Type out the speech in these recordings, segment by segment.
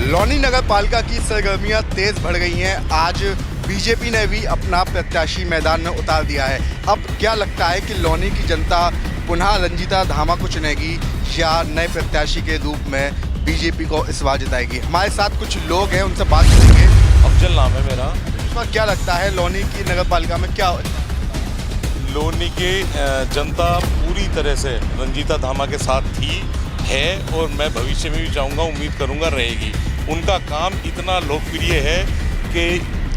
लौनी नगर पालिका की सरगर्मियां तेज बढ़ गई हैं। आज बीजेपी ने भी अपना प्रत्याशी मैदान में उतार दिया है। अब क्या लगता है कि लौनी की जनता पुनः रंजीता धामा को चुनेगी या नए प्रत्याशी के रूप में बीजेपी को इस बार जिताएगी? हमारे साथ कुछ लोग हैं, उनसे बात करेंगे। अफजल नाम है मेरा। इस बार क्या लगता है लौनी की नगर पालिका में क्या? लौनी की जनता पूरी तरह से रंजीता धामा के साथ थी, है और मैं भविष्य में भी चाहूँगा, उम्मीद करूँगा रहेगी। उनका काम इतना लोकप्रिय है कि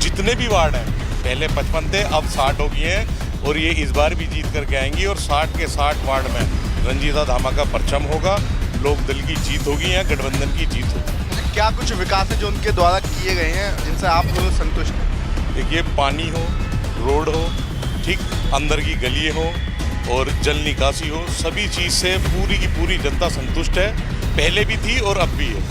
जितने भी वार्ड हैं, पहले 55 थे, अब 60 हो गए हैं और ये इस बार भी जीत करके आएंगी और 60 के 60 वार्ड में रंजीता धामा का परचम होगा। लोक दल की जीत होगी या गठबंधन की जीत होगी। क्या कुछ विकास है जो उनके द्वारा किए गए हैं जिनसे आप संतुष्ट हैं? देखिए, पानी हो, रोड हो, ठीक अंदर की गली हो और जल निकासी हो, सभी चीज़ से पूरी की पूरी जनता संतुष्ट है। पहले भी थी और अब भी है।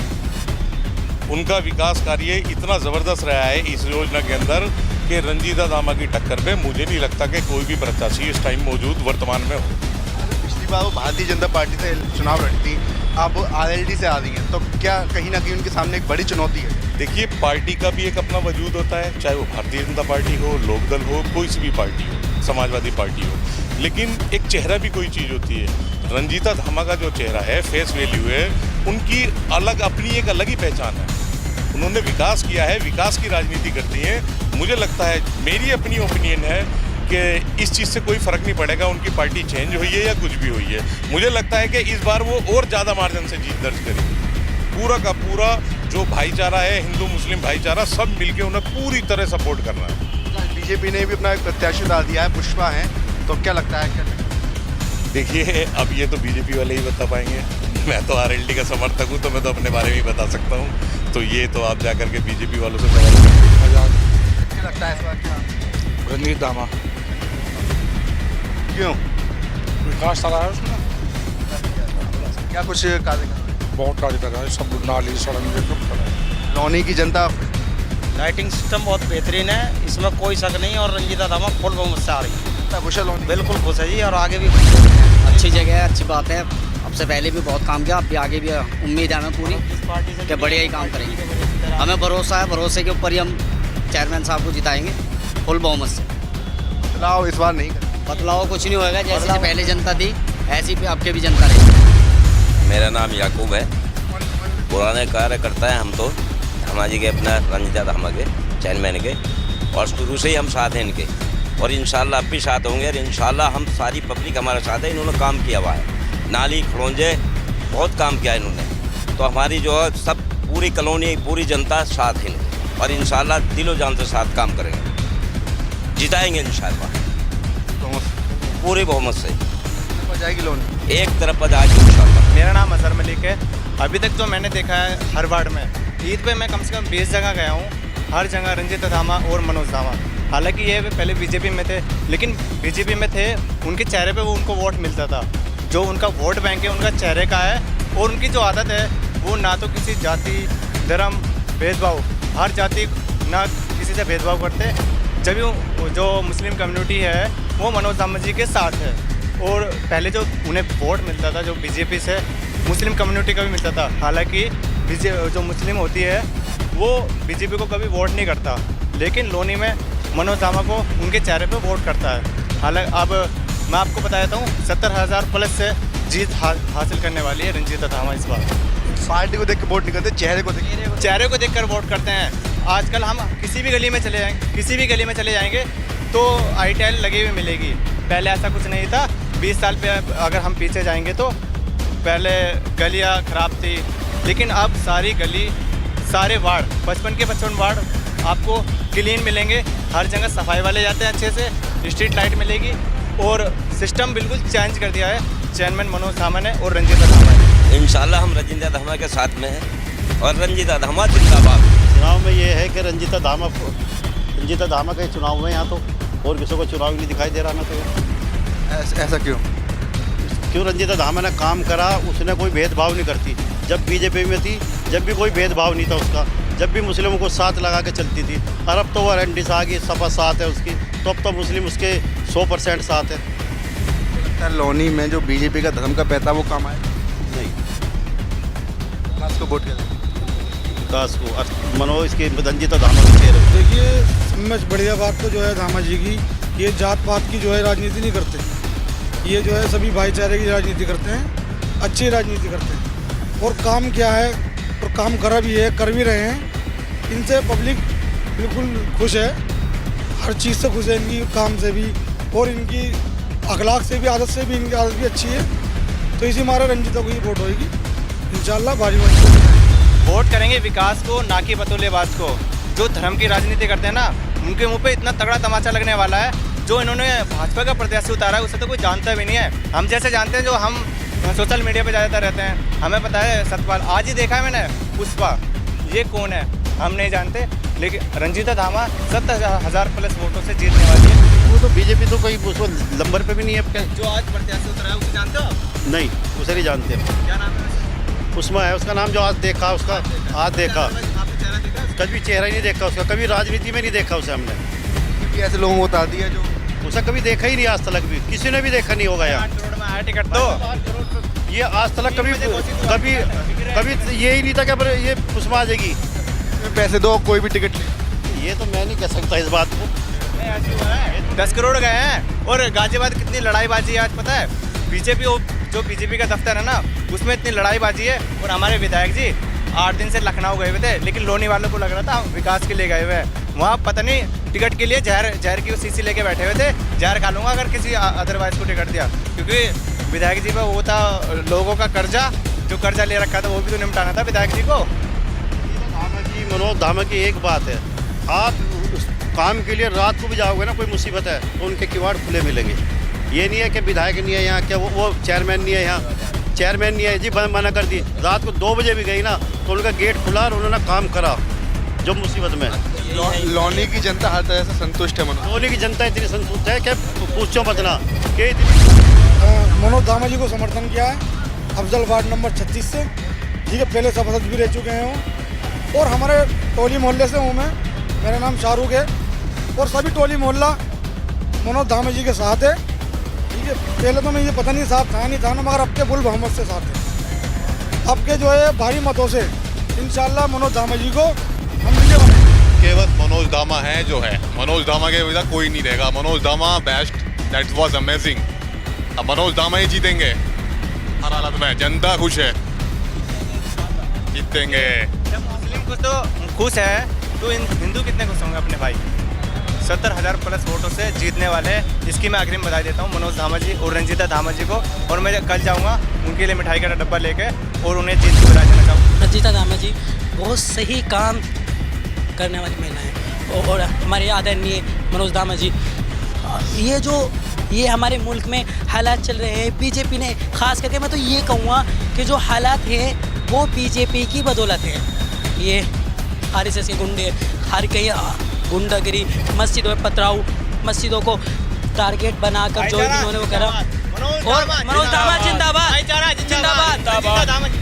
उनका विकास कार्य इतना ज़बरदस्त रहा है इस योजना के अंदर कि रंजीता धामा की टक्कर पे मुझे नहीं लगता कि कोई भी प्रत्याशी इस टाइम मौजूद वर्तमान में हो। पिछली बार वो भारतीय जनता पार्टी से चुनाव लड़ी थी, अब आरएलडी से आ रही हैं, तो क्या कहीं ना कहीं उनके सामने एक बड़ी चुनौती है? देखिए, पार्टी का भी एक अपना वजूद होता है, चाहे वो भारतीय जनता पार्टी हो, लोकदल हो, कोई सी भी पार्टी हो, समाजवादी पार्टी हो, लेकिन एक चेहरा भी कोई चीज़ होती है। रंजीता धामा का जो चेहरा है, फेस वैल्यू है, उनकी अलग अपनी एक अलग ही पहचान है। उन्होंने विकास किया है, विकास की राजनीति करती हैं। मुझे लगता है, मेरी अपनी ओपिनियन है कि इस चीज़ से कोई फ़र्क नहीं पड़ेगा उनकी पार्टी चेंज हुई है या कुछ भी हुई है। मुझे लगता है कि इस बार वो और ज़्यादा मार्जिन से जीत दर्ज करेगी। पूरा का पूरा जो भाईचारा है, हिंदू मुस्लिम भाईचारा, सब मिलके उन्हें पूरी तरह सपोर्ट करना है। बीजेपी ने भी अपना एक प्रत्याशी डाल दिया है, पुष्पा हैं, तो क्या लगता है? क्या देखिए, अब ये तो बीजेपी वाले ही बता पाएंगे। मैं तो आरएलडी का समर्थक हूँ, तो मैं तो अपने बारे में ही बता सकता हूँ। तो ये तो आप जाकर के बीजेपी वालों से सवाल करें। क्या लगता है इस बार? क्या रंजीता धामा क्यों? विकास चला है उसमें, क्या कुछ कार्य? बहुत कार्य कर रहा है, सब नाली सड़क ये सब कर रहा है। लौनी की जनता लाइटिंग सिस्टम बहुत बेहतरीन है, इसमें कोई शक नहीं। और रंजीता धामा फुल बहुमत से आ रही है। खुश है लौनी? बिल्कुल खुश है जी, और आगे भी अच्छी जगह है, अच्छी बात है। अब से पहले भी बहुत काम किया, अब भी आगे भी उम्मीद है हमें पूरी कि बढ़िया ही काम करेंगे। हमें भरोसा है, भरोसे के ऊपर ही हम चेयरमैन साहब को जिताएंगे फुल बहुमत से। बदलाव इस बार नहीं करें? बदलाव कुछ नहीं होगा, जैसे से पहले जनता थी ऐसी भी आपके भी जनता रहेगी। मेरा नाम याकूब है, पुराने कार्यकर्ता है हम तो धामा जी के, अपना रंजीता धामा के चेयरमैन के, और शुरू से ही हम साथ हैं इनके, और इंशाल्लाह अब भी साथ होंगे। और इंशाल्लाह हम सारी पब्लिक हमारे साथ है। इन्होंने काम किया हुआ है, नाली खड़ोंजे बहुत काम किया इन्होंने, तो हमारी जो है सब पूरी कॉलोनी पूरी जनता साथ है इनके, और इंशाल्लाह दिलो जान से साथ काम करेंगे, जिताएंगे इंशाल्लाह पूरी बहुमत से। जाएगी लौनी एक तरफ पर जाएगी इंशाल्लाह। मेरा नाम अजहर मलिक है। अभी तक जो मैंने देखा है हर वार्ड में, ईद पे मैं कम से कम 20 जगह गया हूँ, हर जगह रंजीता धामा और मनोज धामा। हालांकि ये पहले बीजेपी में थे, लेकिन बीजेपी में थे, उनके चेहरे पे वो उनको वोट मिलता था। जो उनका वोट बैंक है उनका चेहरे का है, और उनकी जो आदत है वो ना तो किसी जाति धर्म भेदभाव, हर जाति ना किसी से भेदभाव करते। जब जो मुस्लिम कम्युनिटी है वो मनोज धामा जी के साथ है। और पहले जो उन्हें वोट मिलता था जो बीजेपी से, मुस्लिम कम्युनिटी का भी मिलता था। हालांकि जो मुस्लिम होती है वो बीजेपी को कभी वोट नहीं करता, लेकिन लोनी में मनोज धामा को उनके चेहरे पे वोट करता है। हालांकि अब मैं आपको बता देता हूँ 70,000 प्लस से जीत हासिल करने वाली है रंजीता धामा इस बार। पार्टी को देख के वोट नहीं करते, चेहरे को देख कर वोट करते हैं। आजकल हम किसी भी गली में चले जाएंगे तो आईटेल लगी हुई मिलेगी। पहले ऐसा कुछ नहीं था। 20 साल पे अगर हम पीछे जाएंगे तो पहले गलियां खराब थी, लेकिन अब सारी गली, सारे वार्ड, 55 के 55 वार्ड आपको क्लीन मिलेंगे। हर जगह सफाई वाले जाते हैं अच्छे से, स्ट्रीट लाइट मिलेगी, और सिस्टम बिल्कुल चेंज कर दिया है चेयरमैन मनोज धामा ने और रंजीता धामा ने। इंशाल्लाह हम रंजीता धामा के साथ में हैं, और रंजीता धामा जिंदाबाद। चुनाव में ये है कि रंजीता धामा का ही चुनाव हुए यहाँ, तो और किसी को चुनाव नहीं दिखाई दे रहा ना। तो ऐसा क्यों? रंजीता धामा ने काम करा, उसने कोई भेदभाव नहीं करती। जब बीजेपी में थी, जब भी कोई भेदभाव नहीं था उसका, जब भी मुस्लिमों को साथ लगा के चलती थी। और अब तो वो आरएलडी से आ गई, सपा साथ है उसकी, तो अब तो मुस्लिम उसके 100% साथ है। लौनी में जो बीजेपी का धर्म का पैता वो काम आए नहीं, उसको वोट कर विकास को मनोज इसके रंजीता धामा के चेहरे को। देखिए, सबसे बढ़िया बात तो जो है धामा जी की, ये जात पात की जो है राजनीति नहीं करते। ये जो है सभी भाईचारे की राजनीति करते हैं, अच्छी राजनीति करते हैं। और काम क्या है, और काम करा भी है, कर भी रहे हैं। इनसे पब्लिक बिल्कुल खुश है, हर चीज़ से खुश है, इनकी काम से भी और इनकी अखलाक से भी, आदत से भी। इनकी आदत भी अच्छी है, तो इसी हमारे रंजीता को ही वोट होगी इंशाल्लाह भारी मत। वोट करेंगे विकास को, ना कि बतौलेबाज को। जो धर्म की राजनीति करते हैं ना, उनके मुंह पे इतना तगड़ा तमाचा लगने वाला है। जो इन्होंने भाजपा का प्रत्याशी उतारा है, उसे तो कोई जानता भी नहीं है। हम जैसे जानते हैं, जो हम सोशल मीडिया पे ज़्यादातर रहते हैं, हमें पता है सतपाल। आज ही देखा है मैंने पुष्पा, ये कौन है हम नहीं जानते। लेकिन रंजीता धामा 70,000 प्लस वोटों से जीतने वाली है। वो तो बीजेपी तो कोई उसको नंबर पे भी नहीं है आपके। जो आज प्रत्याशी उतरा है, उसे जानते हो आप? नहीं, उसे नहीं जानते। क्या नाम है? उसमें है उसका नाम, जो आज देखा उसका, आज देखा। आपने चेहरा देखा? कभी चेहरा ही नहीं देखा उसका, कभी राजनीति में नहीं देखा उसे हमने। कि ऐसे लोगों को उतार दिया जो उसे कभी देखा ही नहीं आज तक भी, किसी ने भी देखा नहीं होगा यहाँ। 8 करोड़ में आया टिकट तो। ये आज तक कभी कभी कभी ये ही नहीं था कि अब ये पुष्पा आ जाएगी। पैसे दो कोई भी टिकट ले। ये तो मैं नहीं कह सकता इस बात को। 10 करोड़ गए हैं। और गाजियाबाद कितनी लड़ाईबाजी है आज पता है? बीजेपी, जो बीजेपी का दफ्तर है ना, उसमें इतनी लड़ाईबाजी है। और हमारे विधायक जी 8 दिन से लखनऊ गए हुए थे, लेकिन लोनी वालों को लग रहा था विकास के लिए गए हुए हैं। वहाँ पता नहीं टिकट के लिए जहर की सीसी लेके बैठे हुए थे। जहर खा लूँगा अगर किसी अदरवाइज को टिकट दिया, क्योंकि विधायक जी पर वो था लोगों का कर्जा, जो कर्जा ले रखा था वो भी तो निपटाना था विधायक जी को। मनोज धामा की एक बात है, आप उस काम के लिए रात को भी जाओगे ना, कोई मुसीबत है तो उनके किवाड़ खुले मिलेंगे। ये नहीं है कि विधायक नहीं है यहाँ, क्या वो चेयरमैन नहीं है यहाँ, चेयरमैन नहीं है जी, मना कर दी। रात को 2 बजे भी गई ना तो उनका गेट खुला और उन्होंने काम करा जो मुसीबत में। लौनी की जनता हर तरह से संतुष्ट है। लौनी की जनता इतनी संतुष्ट है कि पूछो मत ना कि मनोज धामा जी को समर्थन किया है अफजल वार्ड नंबर 36 से। ठीक है, पहले सभासद भी रह चुके हैं वो, और हमारे टोली मोहल्ले से हूँ मैं। मेरा नाम शाहरुख है और सभी टोली मोहल्ला मनोज धामा जी के साथ है। ठीक है, पहले तो मैं ये पता नहीं साथ था नहीं था ना, मगर अब के बुल मोहम्मद से साथ है। अब के जो है भारी मतों से इंशाल्लाह मनोज धामा जी को हम विजय बनाएंगे। केवल मनोज धामा है जो है, मनोज धामा के वजह कोई नहीं रहेगा। मनोज धामा बेस्ट, दैट वाज अमेजिंग। अब मनोज धामा ही जीतेंगे हर हालत में, जनता खुश है, जीतेंगे। जब मुस्लिम कुछ तो खुश है, तो हिंदू कितने खुश होंगे अपने भाई? 70,000 प्लस वोटों से जीतने वाले हैं। इसकी मैं अग्रिम बधाई देता हूँ मनोज धामा जी और रंजीता धामा जी को। और मैं कल जाऊँगा उनके लिए मिठाई का डब्बा लेके और उन्हें जीत की बधाई देना चाहूँगा। रंजीता धामा जी बहुत सही काम करने वाली महिला हैं, और हमारे आदरणीय मनोज धामा जी, ये हमारे मुल्क में हालात चल रहे हैं, बीजेपी ने खास करके, मैं तो ये कहूँगा कि जो हालात हैं वो बीजेपी की बदौलत है। ये आरएसएस के गुंडे हर कहीं गुंडागिरी, मस्जिदों में पथराव, मस्जिदों को टारगेट बनाकर जो इन्होंने वो करा। और मनोज धामा जिंदाबाद, जिंदाबाद।